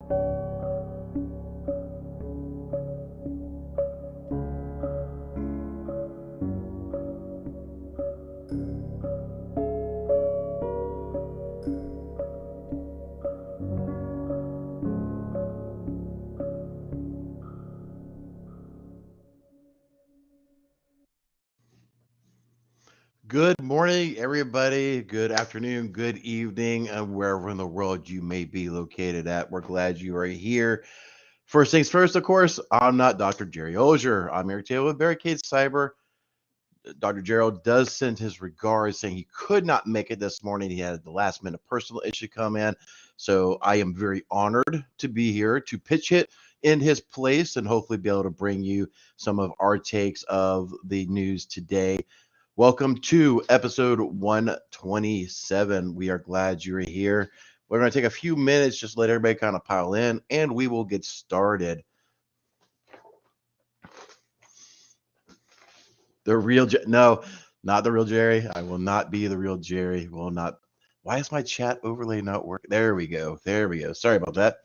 Good morning, everybody. Good afternoon, good evening, and wherever in the world you may be located at. We're glad you are here. First things first, of course, I'm not Dr. Jerry Ozier. I'm Eric Taylor with Barricade Cyber. Dr. Gerald does send his regards, saying he could not make it this morning. He had the last minute personal issue come in. So I am very honored to be here to pitch hit in his place and hopefully be able to bring you some of our takes of the news today. Welcome to episode 127. We are glad you're here. We're going to take a few minutes, just let everybody kind of pile in, and we will get started. The real, no, not the real Jerry. I will not be the real Jerry. Will not. Why is my chat overlay not working? There we go. There we go. Sorry about that.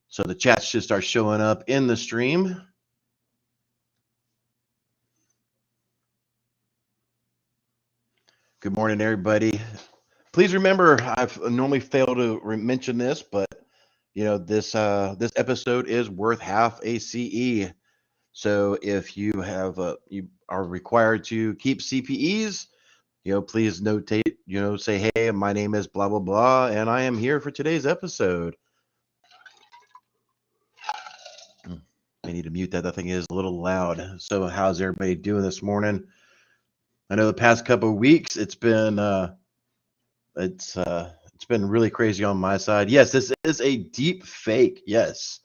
So the chat should start showing up in the stream. Good morning, everybody. Please remember, I've normally failed to mention this, but you know this episode is worth half a CE. So if you have you are required to keep CPEs, please notate, say, hey, my name is blah blah blah, and I am here for today's episode. I need to mute that. That thing is a little loud. So how's everybody doing this morning? I know the past couple of weeks it's been it's been really crazy on my side. Yes, this is a deep fake. Yes,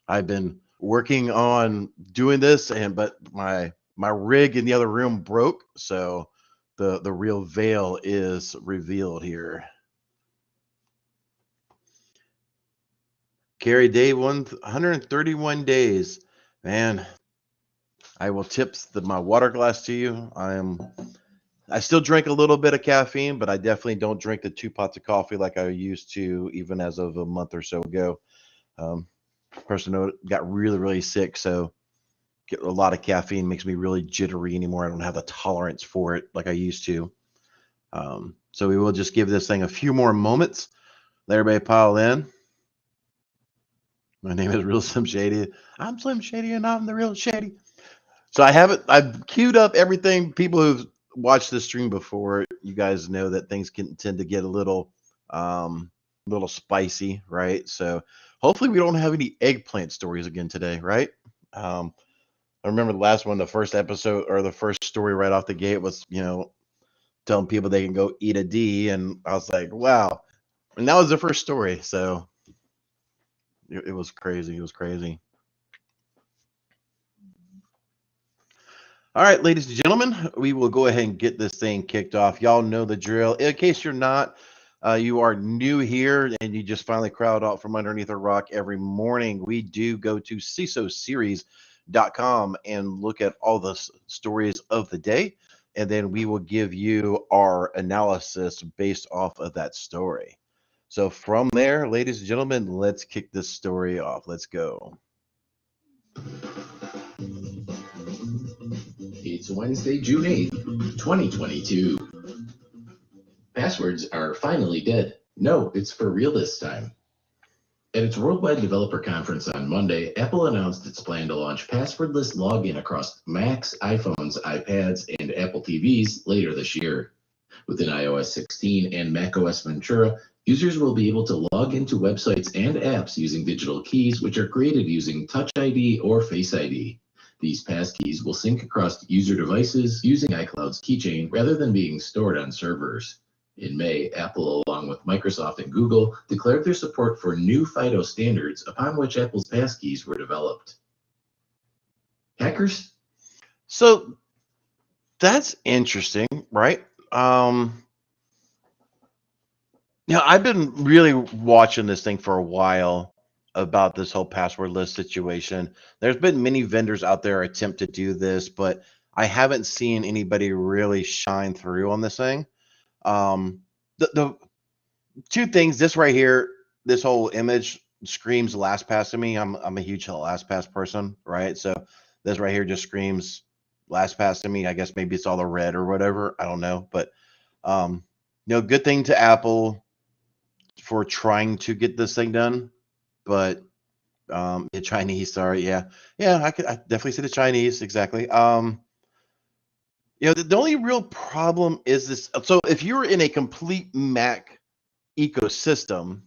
I've been working on doing this, but my rig in the other room broke, so the real veil is revealed here. Carry day 131 days, man. I will tip my water glass to you. I still drink a little bit of caffeine, but I definitely don't drink the 2 pots of coffee like I used to, even as of a month or so ago. Person got really sick, so get a lot of caffeine makes me really jittery anymore. I don't have the tolerance for it like I used to. So we will just give this thing a few more moments. Let everybody pile in. My name is Real Slim Shady. I'm Slim Shady, and I'm the Real Shady. So I've queued up everything. People who've watched this stream before, you guys know that things can tend to get a little spicy, right? So hopefully we don't have any eggplant stories again today, right? I remember the last one, the first episode or the first story right off the gate was, telling people they can go eat a D, and I was like, wow. And that was the first story, so it was crazy. It was crazy. All right, ladies and gentlemen, we will go ahead and get this thing kicked off. Y'all know the drill. In case you're not, you are new here and you just finally crowd out from underneath a rock every morning, we do go to CISOseries.com and look at all the stories of the day, and then we will give you our analysis based off of that story. So from there, ladies and gentlemen, let's kick this story off. Let's go. It's Wednesday, June 8th, 2022. Passwords are finally dead. No, it's for real this time. At its Worldwide Developer Conference on Monday, Apple announced its plan to launch passwordless login across Macs, iPhones, iPads, and Apple TVs later this year. Within iOS 16 and macOS Ventura, users will be able to log into websites and apps using digital keys, which are created using Touch ID or Face ID. These passkeys will sync across user devices using iCloud's keychain rather than being stored on servers. In May, Apple, along with Microsoft and Google, declared their support for new FIDO standards upon which Apple's passkeys were developed. Hackers? So that's interesting, right? I've been really watching this thing for a while about this whole passwordless situation. There's been many vendors out there attempt to do this, but I haven't seen anybody really shine through on this thing. The two things, this right here, this whole image, screams LastPass to me. I'm a huge LastPass person, right? So this right here just screams LastPass to me. I guess maybe it's all the red or whatever. I don't know, but good thing to Apple for trying to get this thing done, but the Chinese, sorry, yeah, I definitely see the Chinese exactly. The only real problem is this. So if you're in a complete Mac ecosystem,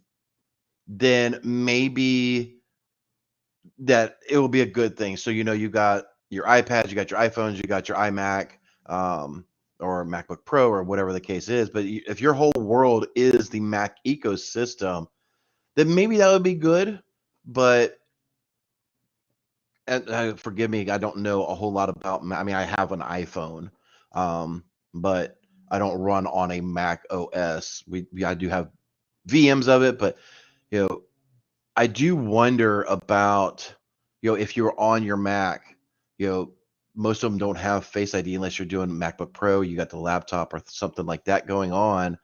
then maybe that it will be a good thing. So you got your iPads, you got your iPhones, you got your iMac, um, or MacBook Pro, or whatever the case is. But if your whole world is the Mac ecosystem, then maybe that would be good. But and forgive me, I don't know a whole lot about. I mean, I have an iPhone, but I don't run on a Mac OS. I do have VMs of it, but you know, I do wonder about if you're on your Mac, most of them don't have Face ID unless you're doing MacBook Pro. You got the laptop or something like that going on.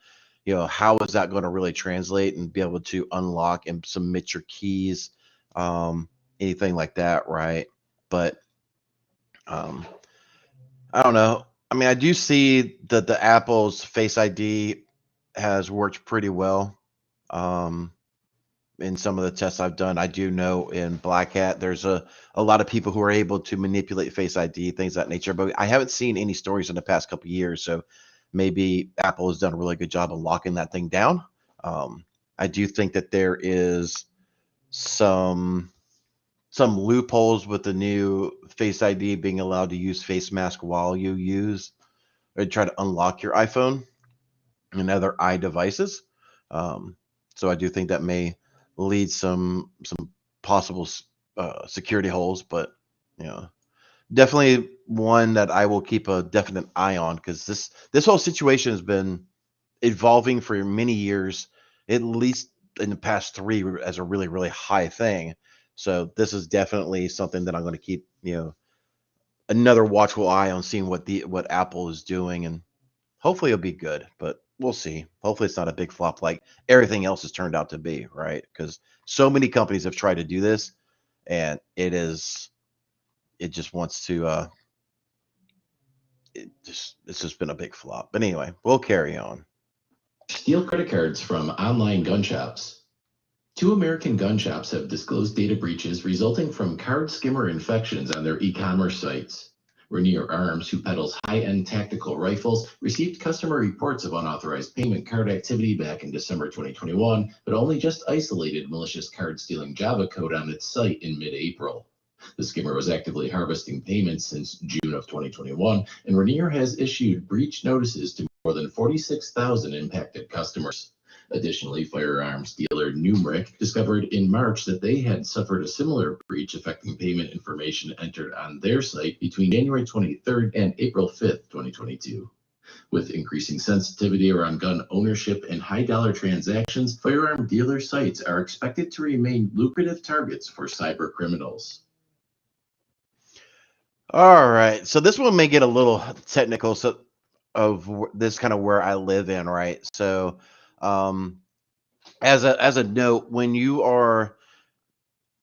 How is that going to really translate and be able to unlock and submit your keys? Anything like that, right? But I don't know. I mean, I do see that the Apple's Face ID has worked pretty well. In some of the tests I've done, I do know in Black Hat, there's a lot of people who are able to manipulate Face ID, things of that nature. But I haven't seen any stories in the past couple of years, so maybe Apple has done a really good job of locking that thing down. I do think that there is some loopholes with the new Face ID being allowed to use face mask while you use or try to unlock your iPhone and other iDevices. So I do think that may lead some possible security holes, but definitely one that I will keep a definite eye on, because this whole situation has been evolving for many years, at least in the past 3, as a really, really high thing. So this is definitely something that I'm going to keep, another watchful eye on, seeing what Apple is doing, and hopefully it'll be good, but we'll see. Hopefully it's not a big flop like everything else has turned out to be, right? Because so many companies have tried to do this, and it just wants to it's just been a big flop. But anyway, we'll carry on. Steal credit cards from online gun shops. 2 American gun shops have disclosed data breaches resulting from card skimmer infections on their e-commerce sites. Rainier Arms, who peddles high-end tactical rifles, received customer reports of unauthorized payment card activity back in December 2021, but only just isolated malicious card-stealing Java code on its site in mid-April. The skimmer was actively harvesting payments since June of 2021, and Rainier has issued breach notices to more than 46,000 impacted customers. Additionally, firearms dealer Numeric discovered in March that they had suffered a similar breach affecting payment information entered on their site between January 23rd and April 5th, 2022. With increasing sensitivity around gun ownership and high-dollar transactions, firearm dealer sites are expected to remain lucrative targets for cyber criminals. All right, so this one may get a little technical, so this kind of where I live in, right? So as a note, when you are,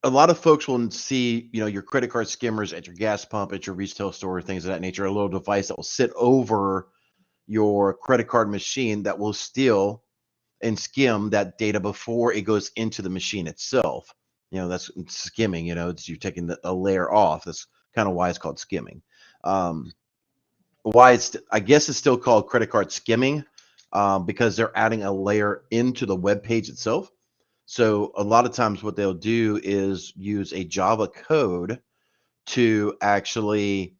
a lot of folks will see, your credit card skimmers at your gas pump, at your retail store, things of that nature, a little device that will sit over your credit card machine that will steal and skim that data before it goes into the machine itself. That's skimming. It's you taking a layer off. That's kind of why it's called skimming. Why I guess it's still called credit card skimming, because they're adding a layer into the web page itself. So a lot of times what they'll do is use a Java code to actually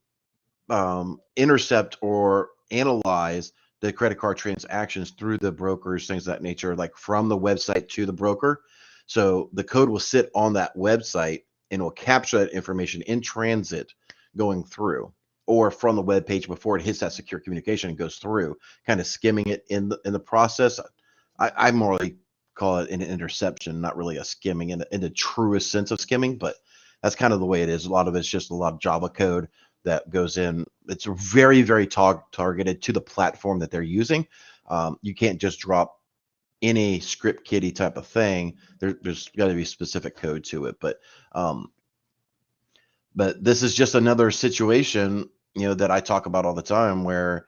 intercept or analyze the credit card transactions through the brokers, things of that nature, like from the website to the broker. So the code will sit on that website and will capture that information in transit going through, or from the web page before it hits that secure communication and goes through, kind of skimming it in the process. I morally call it an interception, not really a skimming in the truest sense of skimming, but that's kind of the way it is. A lot of it's just a lot of Java code that goes in. It's very, very targeted to the platform that they're using. You can't just drop any script kiddie type of thing. There's got to be specific code to it, but this is just another situation, that I talk about all the time where,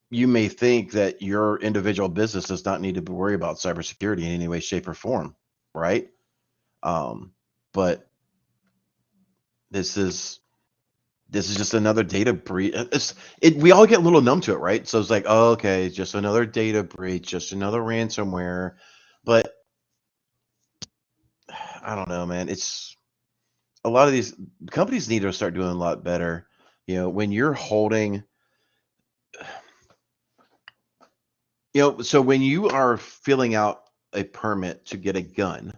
you may think that your individual business does not need to worry about cybersecurity in any way, shape, or form, right? But this is just another data breach. We all get a little numb to it, right? So it's like, oh, okay, just another data breach, just another ransomware. But I don't know, man. It's a lot of these companies need to start doing a lot better. When you're holding, so when you are filling out a permit to get a gun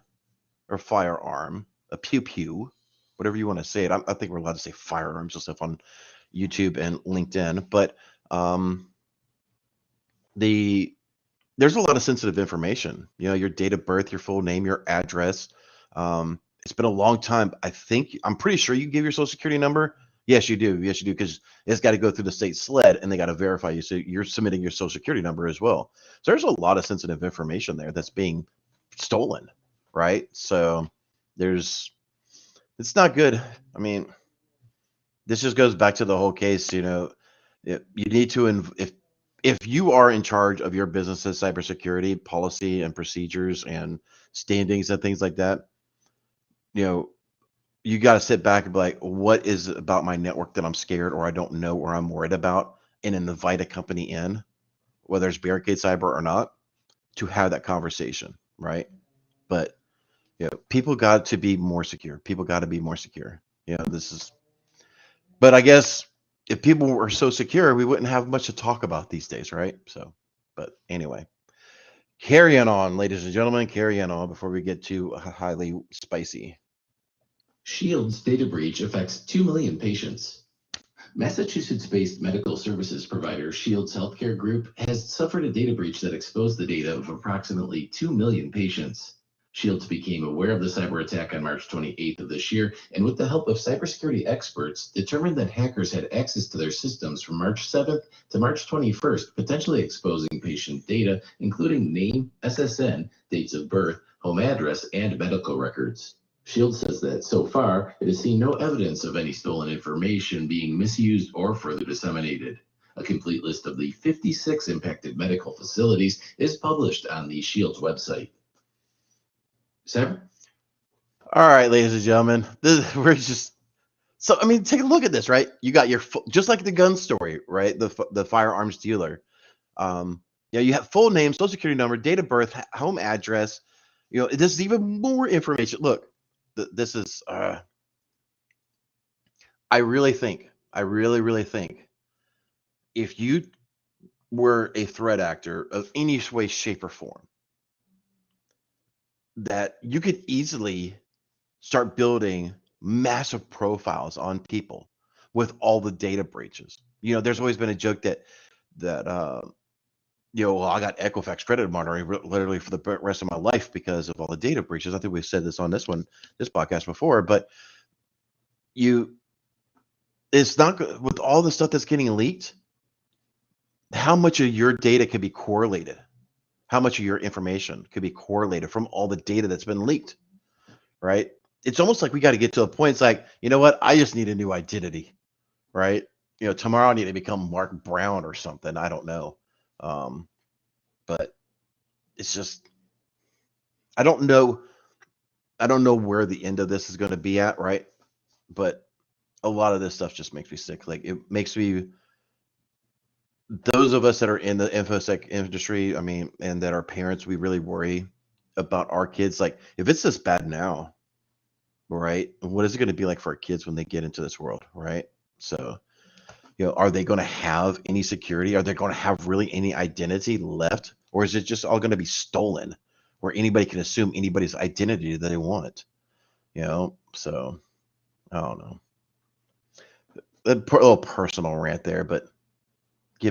or firearm, a pew pew, whatever you want to say it. I think we're allowed to say firearms and stuff on YouTube and LinkedIn, but there's a lot of sensitive information. Your date of birth, your full name, your address. It's been a long time. I'm pretty sure you give your social security number. Yes, you do. Yes, you do. Because it's got to go through the state SLED and they got to verify you. So you're submitting your social security number as well. So there's a lot of sensitive information there that's being stolen, right? So it's not good. I mean, this just goes back to the whole case. You need to, if you are in charge of your business's cybersecurity policy and procedures and standings and things like that, you got to sit back and be like, what is it about my network that I'm scared or I don't know or I'm worried about, and invite a company in, whether it's Barricade Cyber or not, to have that conversation, right? But people got to be more secure. People got to be more secure. But I guess if people were so secure, we wouldn't have much to talk about these days, right? So, but anyway, carrying on, ladies and gentlemen, carrying on before we get too highly spicy. Shield's data breach affects 2 million patients. Massachusetts-based medical services provider Shields Healthcare Group has suffered a data breach that exposed the data of approximately 2 million patients. Shields became aware of the cyber attack on March 28th of this year, and with the help of cybersecurity experts, determined that hackers had access to their systems from March 7th to March 21st, potentially exposing patient data, including name, SSN, dates of birth, home address, and medical records. Shields says that so far, it has seen no evidence of any stolen information being misused or further disseminated. A complete list of the 56 impacted medical facilities is published on the Shields website. Sam? All right, ladies and gentlemen, take a look at this, right? You got just like the gun story, right? The firearms dealer. You have full name, social security number, date of birth, home address. This is even more information. Look, this is. I really think, if you were a threat actor of any way, shape, or form, that you could easily start building massive profiles on people with all the data breaches. There's always been a joke that well, I got Equifax credit monitoring literally for the rest of my life because of all the data breaches. I think we've said this on this podcast before, but it's not good with all the stuff that's getting leaked. How much of your data could be correlated? How much of your information could be correlated from all the data that's been leaked, right? It's almost like we got to get to a point. It's like, you know what? I just need a new identity, right? Tomorrow I need to become Mark Brown or something. I don't know. But it's just, I don't know where the end of this is going to be at, right? But a lot of this stuff just makes me sick. Like, it makes me, those of us that are in the infosec industry, and that are parents, we really worry about our kids. Like, if it's this bad now, right, what is it going to be like for our kids when they get into this world, right? So, are they going to have any security? Are they going to have really any identity left? Or is it just all going to be stolen where anybody can assume anybody's identity that they want? So I don't know. A little personal rant there, but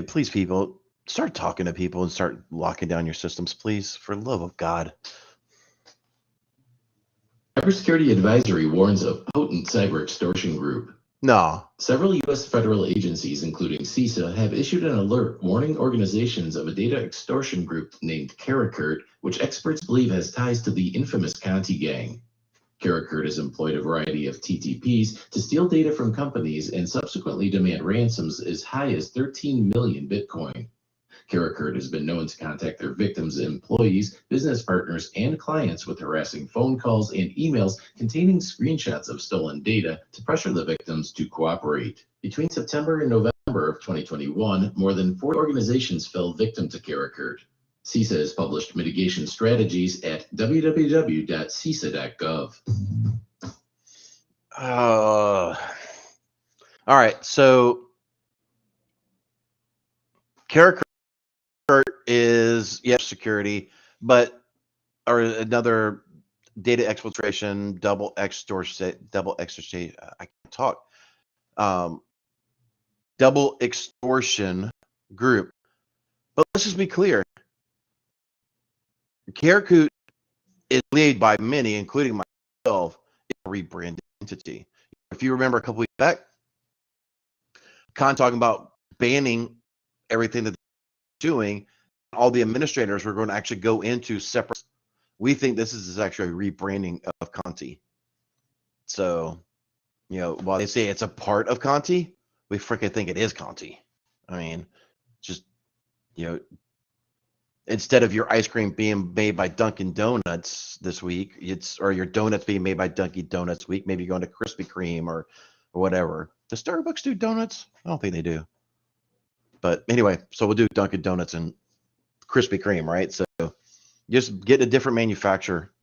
please, people, start talking to people and start locking down your systems, please, for the love of God. Cybersecurity Advisory warns of potent cyber extortion group. No. Several U.S. federal agencies, including CISA, have issued an alert warning organizations of a data extortion group named Karakurt, which experts believe has ties to the infamous Conti gang. Karakurt has employed a variety of TTPs to steal data from companies and subsequently demand ransoms as high as 13 million Bitcoin. Karakurt has been known to contact their victims' employees, business partners, and clients with harassing phone calls and emails containing screenshots of stolen data to pressure the victims to cooperate. Between September and November of 2021, more than 40 organizations fell victim to Karakurt. CISA has published mitigation strategies at www.cisa.gov. All right. So Karakurt is security, but or another data exfiltration, double extortion. I can't talk. Double extortion group. But let's just be clear. Karakurt is believed by many, including myself, a rebranded entity. If you remember a couple weeks back, Khan talking about banning everything that they're doing, all the administrators were going to actually go into separate. We think this is actually a rebranding of Conti. So, while they say it's a part of Conti, we freaking think it is Conti. I mean, just, instead of your ice cream being made by Dunkin' Donuts this week, or your donuts being made by Dunkin' Donuts week, maybe going to Krispy Kreme or whatever. Does Starbucks do donuts? I don't think they do. But anyway, so we'll do Dunkin' Donuts and Krispy Kreme, right? So just get a different manufacturer,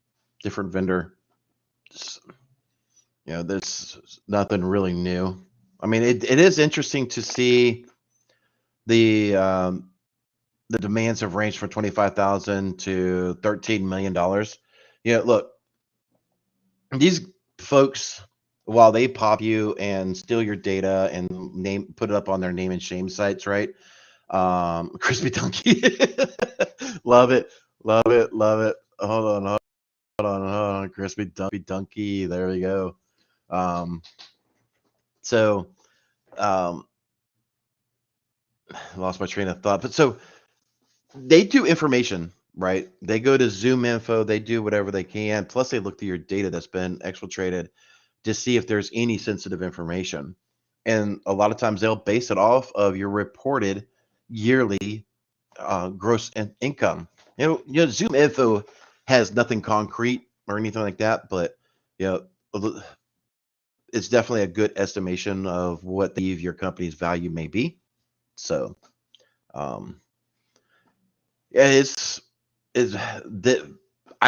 different vendor. Just, there's nothing really new. I mean, it is interesting to see the demands have ranged from $25,000 to $13 million. Look, these folks, while they pop you and steal your data and put it up on their name and shame sites, right? Crispy Donkey. Love it. Hold on. Crispy Donkey. There we go. Lost my train of thought. But so they do information, right? They go to Zoom info, they do whatever they can. Plus they look through your data that's been exfiltrated to see if there's any sensitive information. And a lot of times they'll base it off of your reported yearly gross income. Zoom info has nothing concrete or anything like that, but it's definitely a good estimation of what your company's value may be. So, I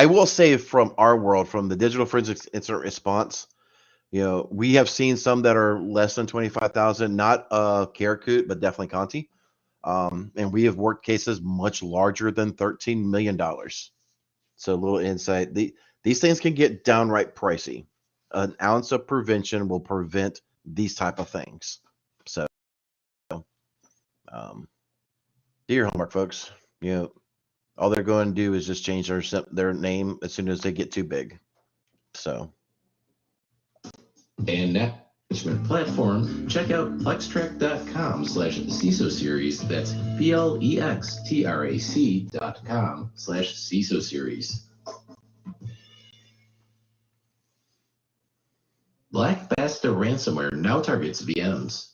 will say from our world, from the digital forensics incident response, we have seen some that are less than 25,000, not Karakurt, but definitely Conti. And we have worked cases much larger than $13 million. So a little insight. These things can get downright pricey. An ounce of prevention will prevent these type of things. So do your homework, folks. All they're going to do is just change their name as soon as they get too big. So. And that management platform, check out plextrack.com/CISO series. That's plextrac.com/CISO series. Basta ransomware now targets VMs.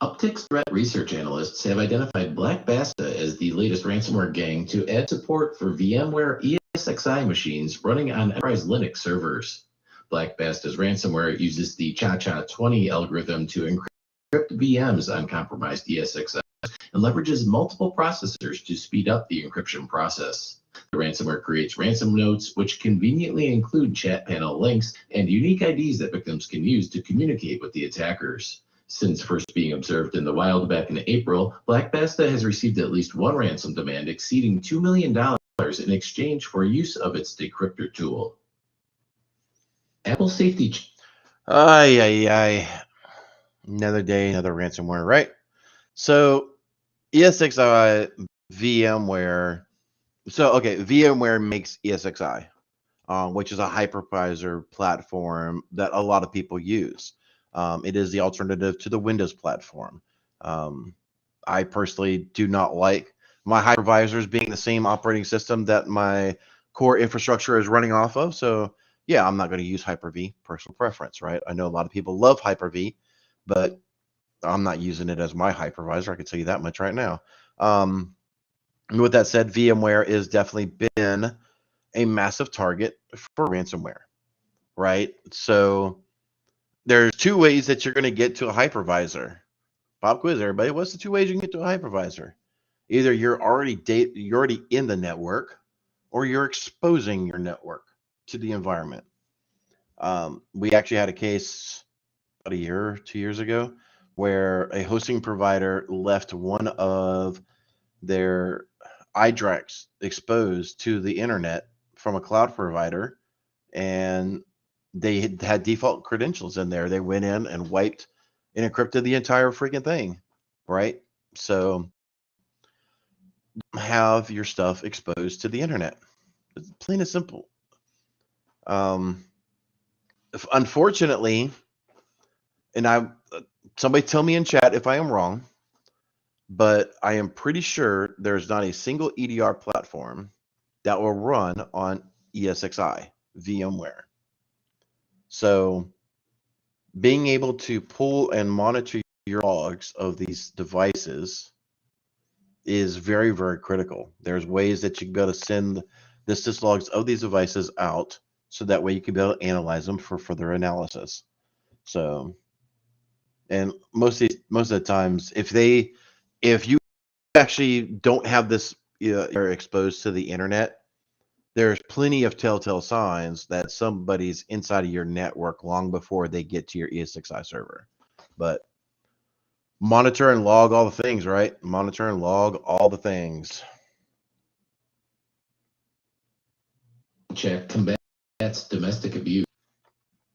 Uptick's threat research analysts have identified Basta as the latest ransomware gang to add support for VMware ESXi machines running on enterprise Linux servers. Basta's ransomware uses the Cha-Cha-20 algorithm to encrypt VMs on compromised ESXi and leverages multiple processors to speed up the encryption process. The ransomware creates ransom notes, which conveniently include chat panel links and unique IDs that victims can use to communicate with the attackers. Since first being observed in the wild back in April, Basta has received at least one ransom demand exceeding $2 million in exchange for use of its decryptor tool. Apple safety. Another day, another ransomware, right? So ESXi VMware. VMware makes ESXi, which is a hypervisor platform that a lot of people use. It is the alternative to the Windows platform. I personally do not like my hypervisors being the same operating system that my core infrastructure is running off of. So yeah, I'm not going to use Hyper-V, personal preference, right? I know a lot of people love Hyper-V, but I'm not using it as my hypervisor. I can tell you that much right now. And with that said, VMware has definitely been a massive target for ransomware, right? So there's two ways that you're going to get to a hypervisor. Pop quiz, everybody. What's the two ways you can get to a hypervisor? Either you're already in the network, or you're exposing your network to the environment. We actually had a case about a year, 2 years ago, where a hosting provider left one of their iDRACs exposed to the internet from a cloud provider, and they had default credentials in there. They went in and wiped and encrypted the entire freaking thing, right? So have your stuff exposed to the internet. It's plain and simple. Unfortunately, and somebody tell me in chat if I am wrong, but I am pretty sure there's not a single EDR platform that will run on ESXi VMware. So being able to pull and monitor your logs of these devices is very, very critical. There's ways that you can be able to send the syslogs of these devices out, so that way you can be able to analyze them for further analysis. So, and most of the times, if you actually don't have this, are exposed to the internet, there's plenty of telltale signs that somebody's inside of your network long before they get to your ESXi server. But monitor and log all the things, right? Monitor and log all the things. Check combats domestic abuse.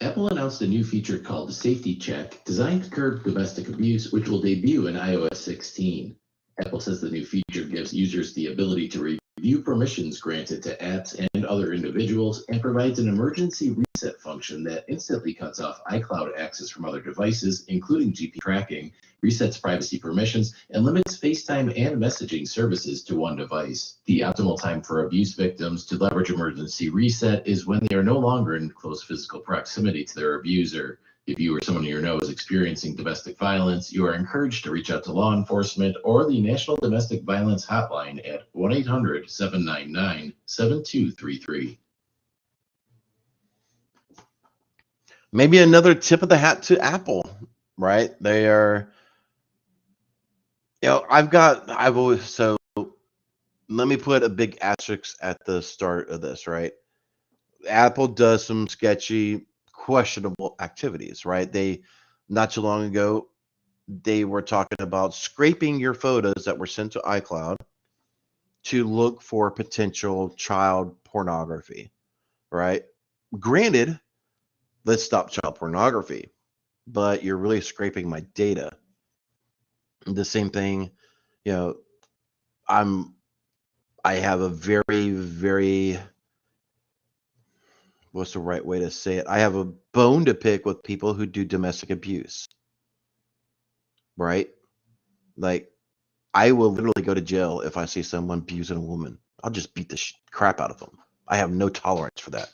Apple announced a new feature called the Safety Check, designed to curb domestic abuse, which will debut in iOS 16. Apple says the new feature gives users the ability to review permissions granted to apps and other individuals, and provides an emergency reset function that instantly cuts off iCloud access from other devices, including GPS tracking, resets privacy permissions, and limits FaceTime and messaging services to one device. The optimal time for abuse victims to leverage emergency reset is when they are no longer in close physical proximity to their abuser. If you or someone you know is experiencing domestic violence, you are encouraged to reach out to law enforcement or the National Domestic Violence Hotline at 1-800-799-7233. Maybe another tip of the hat to Apple, right? They are, so let me put a big asterisk at the start of this, right? Apple does some sketchy, questionable activities, right? Not too long ago, they were talking about scraping your photos that were sent to iCloud to look for potential child pornography, right? Granted, let's stop child pornography, but you're really scraping my data. The same thing, I have a very, very, what's the right way to say it? I have a bone to pick with people who do domestic abuse, right? Like, I will literally go to jail if I see someone abusing a woman. I'll just beat the crap out of them. I have no tolerance for that.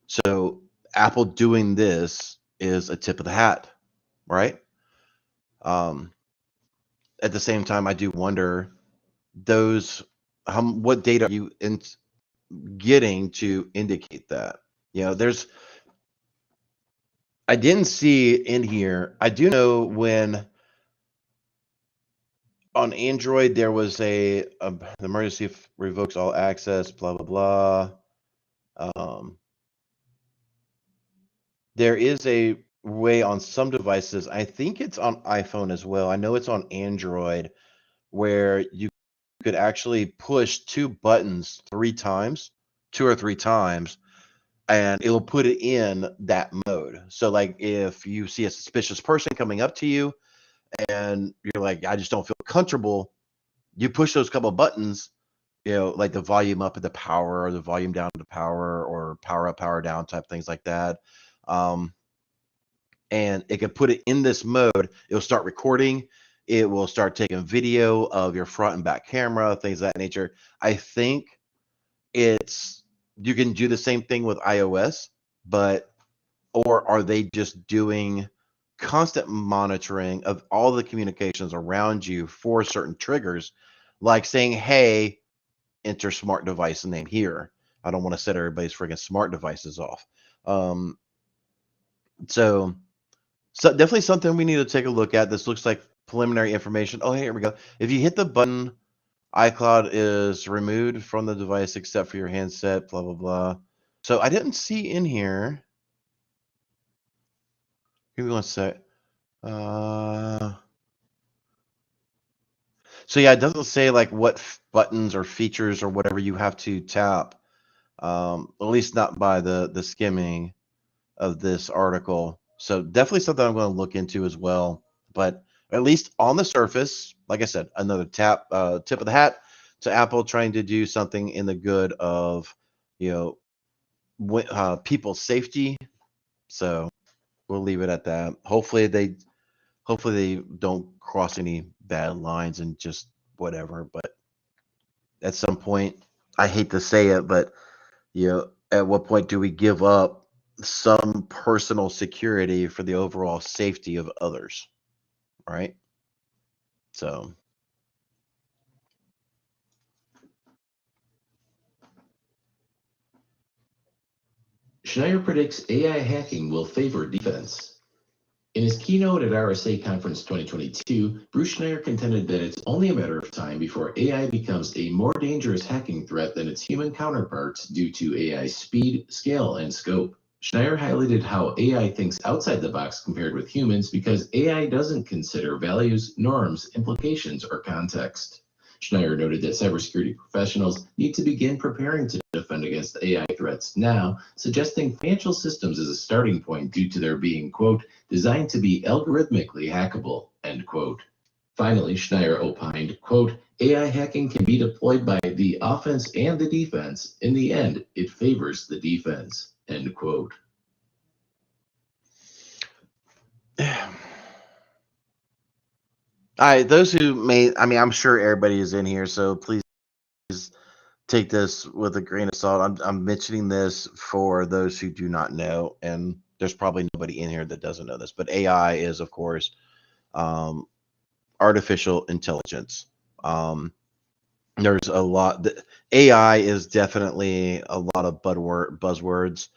So Apple doing this is a tip of the hat, right? At the same time, I do wonder what data are you getting to indicate that? I didn't see in here. I do know when on Android there was the emergency revokes all access, blah blah blah. There is a way on some devices. I think it's on iPhone as well. I know it's on Android, where you could actually push two buttons 2 or 3 times, and it'll put it in that mode. So like if you see a suspicious person coming up to you and you're like, I just don't feel comfortable, you push those couple buttons, like the volume up and the power, or the volume down to power, or power up, power down type things like that. and it can put it in this mode. It'll start recording. It will start taking video of your front and back camera, things of that nature. I think you can do the same thing with iOS, or are they just doing constant monitoring of all the communications around you for certain triggers, like saying, hey, enter smart device name here. I don't want to set everybody's freaking smart devices off. Um, so definitely something we need to take a look at. This looks like preliminary information. Oh, here we go. If you hit the button, iCloud is removed from the device except for your handset, blah, blah, blah. So I didn't see in here. Give me one sec. So yeah, it doesn't say like what buttons or features or whatever you have to tap. At least not by the skimming of this article. So definitely something I'm going to look into as well. But at least on the surface, like I said, another tip of the hat to Apple trying to do something in the good of, people's safety. So we'll leave it at that. Hopefully they don't cross any bad lines and just whatever. But at some point, I hate to say it, but at what point do we give up some personal security for the overall safety of others? Right? So Schneier predicts AI hacking will favor defense. In his keynote at RSA Conference 2022, Bruce Schneier contended that it's only a matter of time before AI becomes a more dangerous hacking threat than its human counterparts due to AI's speed, scale, and scope. Schneier highlighted how AI thinks outside the box compared with humans because AI doesn't consider values, norms, implications, or context. Schneier noted that cybersecurity professionals need to begin preparing to defend against AI threats now, suggesting financial systems as a starting point due to their being, quote, designed to be algorithmically hackable, end quote. Finally, Schneier opined, quote, AI hacking can be deployed by the offense and the defense. In the end, it favors the defense, end quote. all right, those who I'm sure everybody is in here, so please take this with a grain of salt. I'm mentioning this for those who do not know, and there's probably nobody in here that doesn't know this, but AI is, of course, artificial intelligence. There's a lot. AI is definitely a lot of buzzwords,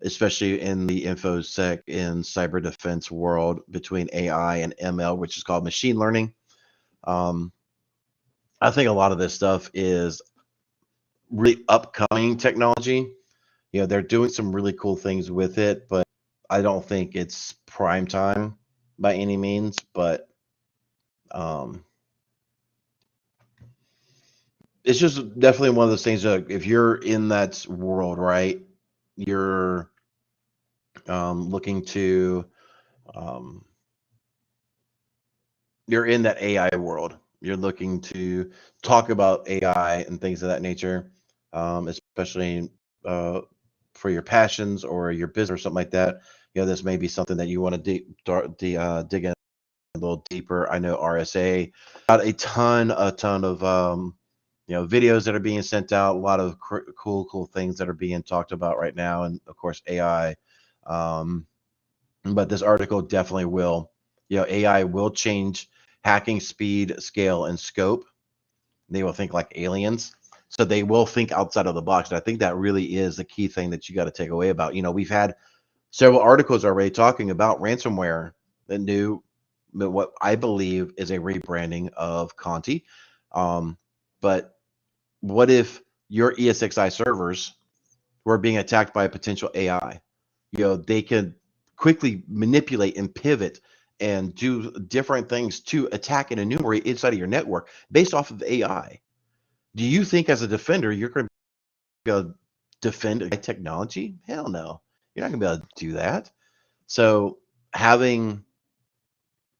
especially in the infosec and cyber defense world between AI and ML, which is called machine learning. I think a lot of this stuff is really upcoming technology. They're doing some really cool things with it, but I don't think it's prime time by any means. But it's just definitely one of those things that if you're in that world, right, you're looking to you're in that AI world. You're looking to talk about AI and things of that nature, especially for your passions or your business or something like that. This may be something that you want to dig in a little deeper. I know RSA got a ton of videos that are being sent out. A lot of cool things that are being talked about right now, and of course AI. But this article definitely will. AI will change hacking speed, scale, and scope. They will think like aliens. So they will think outside of the box. And I think that really is the key thing that you got to take away about. We've had several articles already talking about ransomware, the new, what I believe is a rebranding of Conti. But what if your ESXi servers were being attacked by a potential AI? They can quickly manipulate and pivot and do different things to attack and enumerate inside of your network based off of AI. Do you think as a defender, you're going to be able to defend a technology? Hell no. You're not going to be able to do that. So having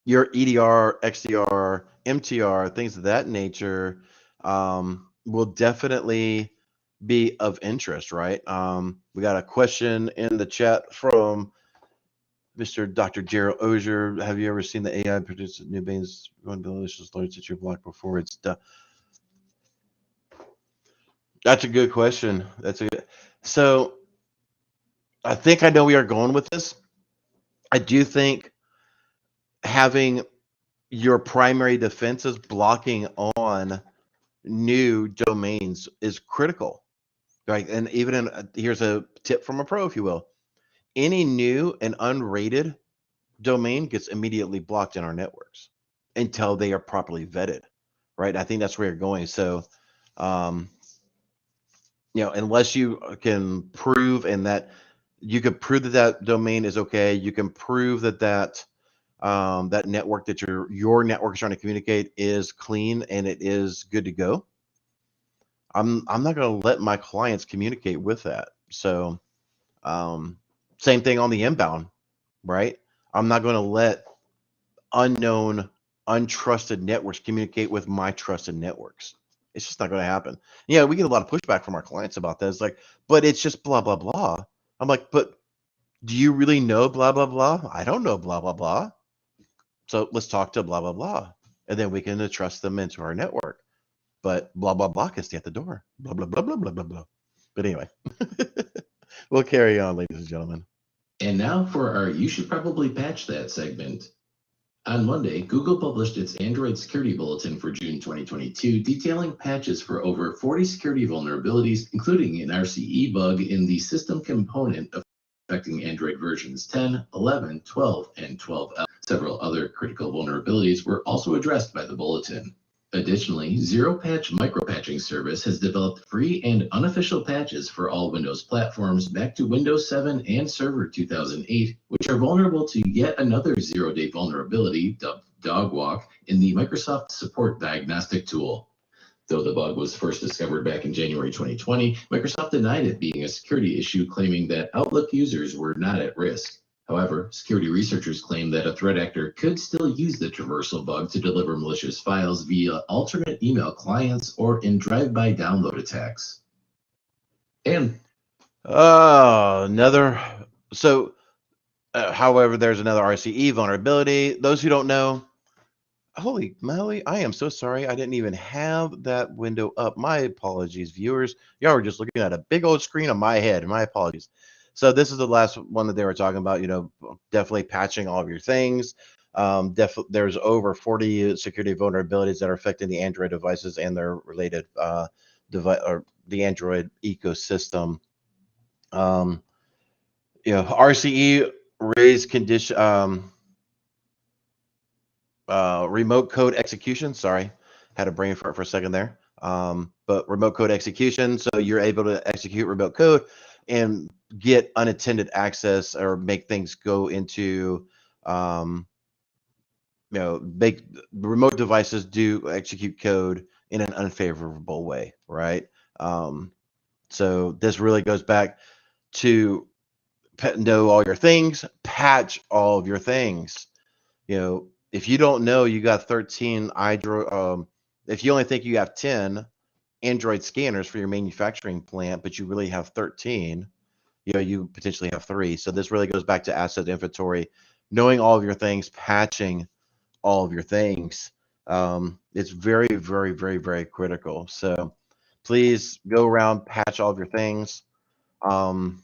your EDR, XDR, MTR, things of that nature will definitely be of interest, right? We got a question in the chat from Mr. Dr. Gerald Ozier, have you ever seen the AI produce new veins going malicious alerts that you've blocked before it's done? That's a good question. So I think I know where you're going with this. I do think having your primary defenses blocking on new domains is critical, right? And even here's a tip from a pro, if you will. Any new and unrated domain gets immediately blocked in our networks until they are properly vetted, right? I think that's where you're going. So, um, unless you can prove and that you can prove that that domain is okay, you can prove that that network that your network is trying to communicate is clean and it is good to go. I'm not going to let my clients communicate with that. So, same thing on the inbound, right? I'm not going to let unknown, untrusted networks communicate with my trusted networks. It's just not going to happen. Yeah, we get a lot of pushback from our clients about that. It's like, but it's just blah, blah, blah. I'm like, but do you really know blah, blah, blah? I don't know blah, blah, blah. So let's talk to blah, blah, blah. And then we can entrust them into our network. But blah, blah, blah can stay at the door. Blah, blah, blah, blah, blah, blah, blah. But anyway, we'll carry on, ladies and gentlemen. And now for our You Should Probably Patch That segment. On Monday, Google published its Android Security Bulletin for June 2022, detailing patches for over 40 security vulnerabilities, including an RCE bug in the system component affecting Android versions 10, 11, 12, and 12L. Several other critical vulnerabilities were also addressed by the bulletin. Additionally, Zero Patch Micropatching Service has developed free and unofficial patches for all Windows platforms back to Windows 7 and Server 2008, which are vulnerable to yet another zero-day vulnerability, dubbed Dogwalk, in the Microsoft Support Diagnostic Tool. Though the bug was first discovered back in January 2020, Microsoft denied it being a security issue, claiming that Outlook users were not at risk. However, security researchers claim that a threat actor could still use the traversal bug to deliver malicious files via alternate email clients or in drive-by download attacks. And however, there's another RCE vulnerability. Those who don't know, holy moly, I am so sorry. I didn't even have that window up. My apologies, viewers. Y'all were just looking at a big old screen on my head. My apologies. So this is the last one that they were talking about, definitely patching all of your things. There's over 40 security vulnerabilities that are affecting the Android devices and their related device or the Android ecosystem. RCE raised condition remote code execution. Sorry, had a brain fart for a second there. But remote code execution, so you're able to execute remote code and get unattended access or make things go into, make remote devices do execute code in an unfavorable way, right? So this really goes back to know all your things, patch all of your things. If you don't know you got 13 if you only think you have 10 Android scanners for your manufacturing plant, but you really have 13, you potentially have 3. So this really goes back to asset inventory, knowing all of your things, patching all of your things. It's very, very, very, very critical. So please go around, patch all of your things. And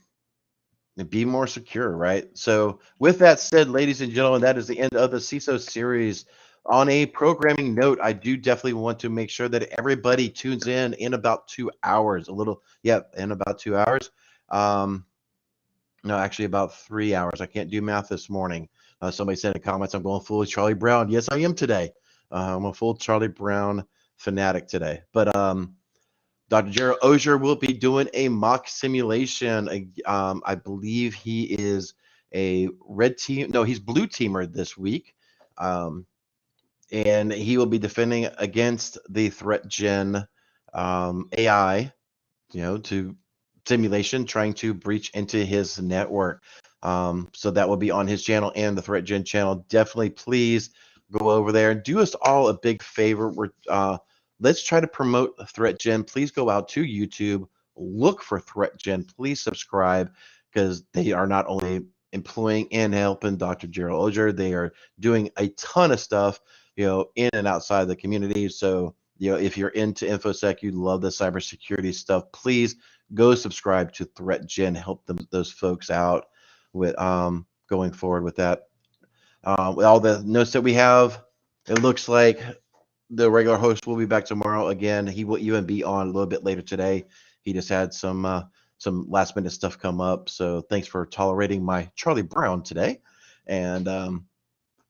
be more secure, right? So with that said, ladies and gentlemen, that is the end of the CISO series. On a programming note, I do definitely want to make sure that everybody tunes in about 2 hours. In about 2 hours. No, actually about 3 hours. I can't do math this morning. Somebody said in the comments, I'm going full Charlie Brown. Yes, I am today. I'm a full Charlie Brown fanatic today. But Dr. Gerald Ozier will be doing a mock simulation. I believe he is a red team. No, he's blue teamer this week. And he will be defending against the threat gen AI, to simulation, trying to breach into his network. So that will be on his channel and the threat gen channel. Definitely please go over there and do us all a big favor. Let's try to promote Threat Gen. Please go out to YouTube, look for Threat Gen. Please subscribe, because they are not only employing and helping Dr. Gerald Ogier. They are doing a ton of stuff, in and outside the community. So, if you're into InfoSec, you love the cybersecurity stuff, please go subscribe to ThreatGen, help those folks out with going forward with that. With all the notes that we have, it looks like the regular host will be back tomorrow again. He will even be on a little bit later today. He just had some last minute stuff come up. So thanks for tolerating my Charlie Brown today. And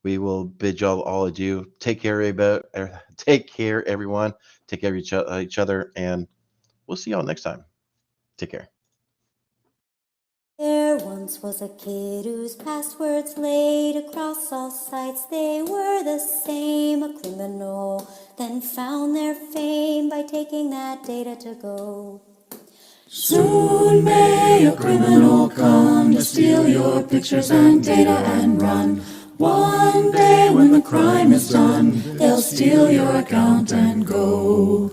we will bid y'all all adieu. Take care, everyone. Take care of each other, and we'll see y'all next time. Take care. There once was a kid whose passwords laid across all sites. They were the same, a criminal, then found their fame by taking that data to go. Soon may a criminal come to steal your pictures and data and run. One day when the crime is done, they'll steal your account and go.